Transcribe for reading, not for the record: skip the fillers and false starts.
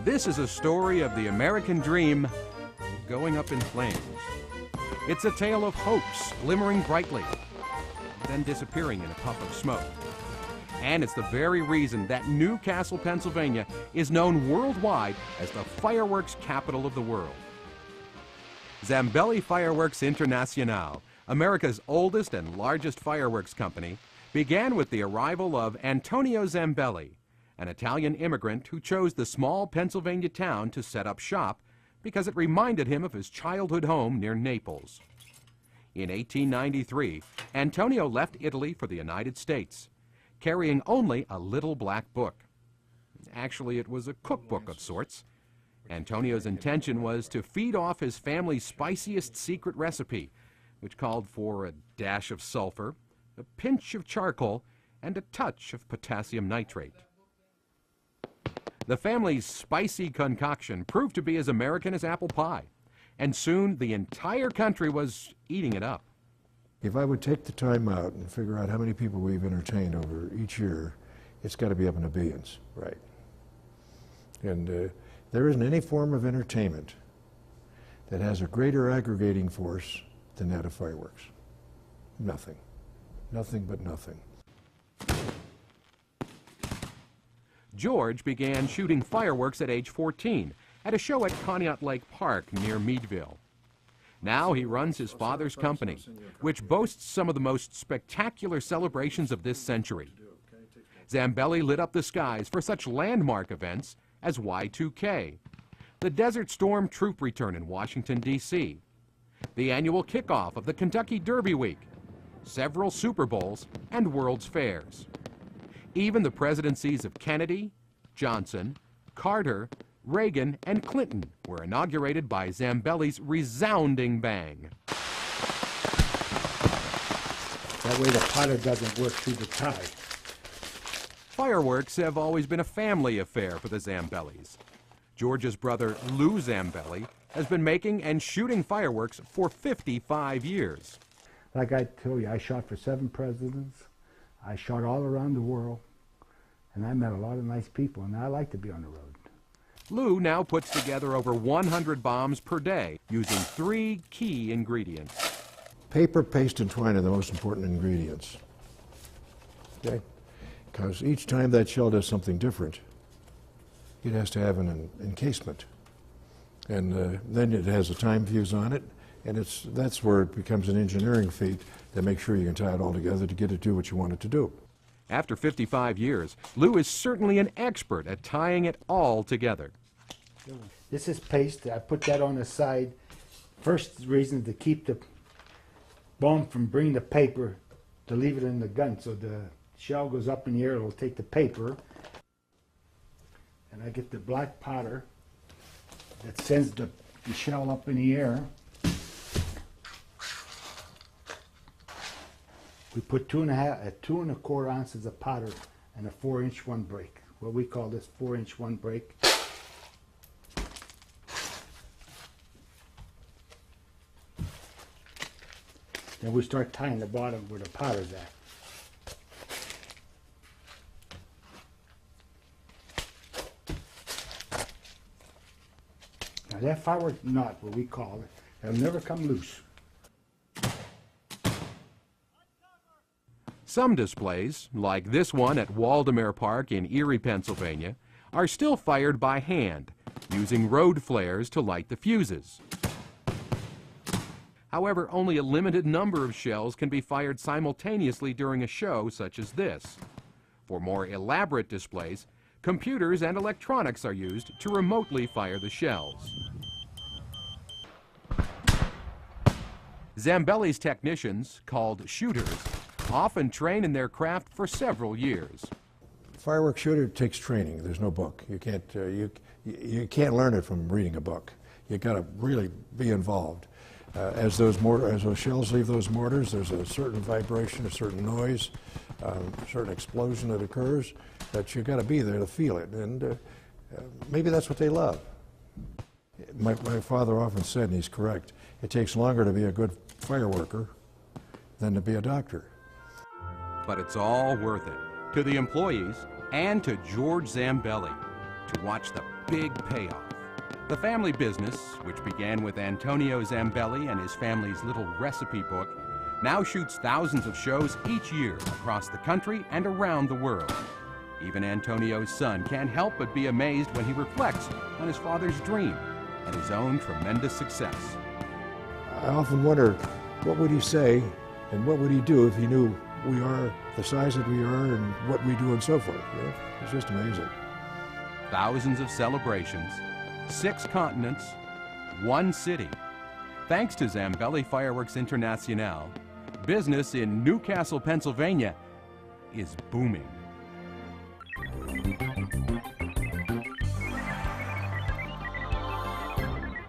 This is a story of the American dream going up in flames. It's a tale of hopes glimmering brightly, then disappearing in a puff of smoke. And it's the very reason that Newcastle, Pennsylvania is known worldwide as the fireworks capital of the world. Zambelli Fireworks International, America's oldest and largest fireworks company, began with the arrival of Antonio Zambelli, an Italian immigrant who chose the small Pennsylvania town to set up shop because it reminded him of his childhood home near Naples. In 1893, Antonio left Italy for the United States, carrying only a little black book. Actually, it was a cookbook of sorts. Antonio's intention was to feed off his family's spiciest secret recipe, which called for a dash of sulfur, a pinch of charcoal, and a touch of potassium nitrate. The family's spicy concoction proved to be as American as apple pie, and soon the entire country was eating it up. If I would take the time out and figure out how many people we've entertained over each year, it's got to be up in the billions, right? And there isn't any form of entertainment that has a greater aggregating force than that of fireworks. Nothing. Nothing but nothing. George began shooting fireworks at age 14 at a show at Conneaut Lake Park near Meadville. Now he runs his father's company, which boasts some of the most spectacular celebrations of this century. Zambelli lit up the skies for such landmark events as Y2K, the Desert Storm Troop return in Washington, D.C., the annual kickoff of the Kentucky Derby Week, several Super Bowls, and World's Fairs. Even the presidencies of Kennedy, Johnson, Carter, Reagan, and Clinton were inaugurated by Zambelli's resounding bang. That way the powder doesn't work through the tie. Fireworks have always been a family affair for the Zambellis. George's brother, Lou Zambelli, has been making and shooting fireworks for 55 years. Like I told you, I shot for 7 presidents. I shot all around the world, and I met a lot of nice people, and I like to be on the road. Lou now puts together over 100 bombs per day using 3 key ingredients. Paper, paste, and twine are the most important ingredients. Okay? Because each time that shell does something different, it has to have an encasement. And then it has a time fuse on it, and that's where it becomes an engineering feat to make sure you can tie it all together to get it to do what you want it to do. After 55 years, Lou is certainly an expert at tying it all together. This is paste. I put that on the side. First reason to keep the bomb from bringing the paper, to leave it in the gun. So the shell goes up in the air, it'll take the paper. And I get the black powder that sends the shell up in the air. We put 2 1/4 ounces of powder and a 4-inch 1 break. What we call this 4-inch 1 break. Then we start tying the bottom where the powder's at. Now that firework knot, what we call it, it'll never come loose. Some displays, like this one at Waldemar Park in Erie, Pennsylvania, are still fired by hand, using road flares to light the fuses. However, only a limited number of shells can be fired simultaneously during a show such as this. For more elaborate displays, computers and electronics are used to remotely fire the shells. Zambelli's technicians, called shooters, often train in their craft for several years. Fireworks shooter takes training. There's no book. You can't learn it from reading a book. You got to really be involved. As those shells leave those mortars, there's a certain vibration, a certain noise, a certain explosion that occurs that you got to be there to feel it. And maybe that's what they love. My father often said, and he's correct, it takes longer to be a good fireworker than to be a doctor. But it's all worth it, to the employees and to George Zambelli. to watch the big payoff. The family business, which began with Antonio Zambelli and his family's little recipe book, now shoots thousands of shows each year across the country and around the world. Even Antonio's son can't help but be amazed when he reflects on his father's dream and his own tremendous success. I often wonder, what would he say and what would he do if he knew we are the size that we are and what we do and so forth. You know? It's just amazing. Thousands of celebrations, 6 continents, 1 city. Thanks to Zambelli Fireworks International, business in Newcastle, Pennsylvania is booming.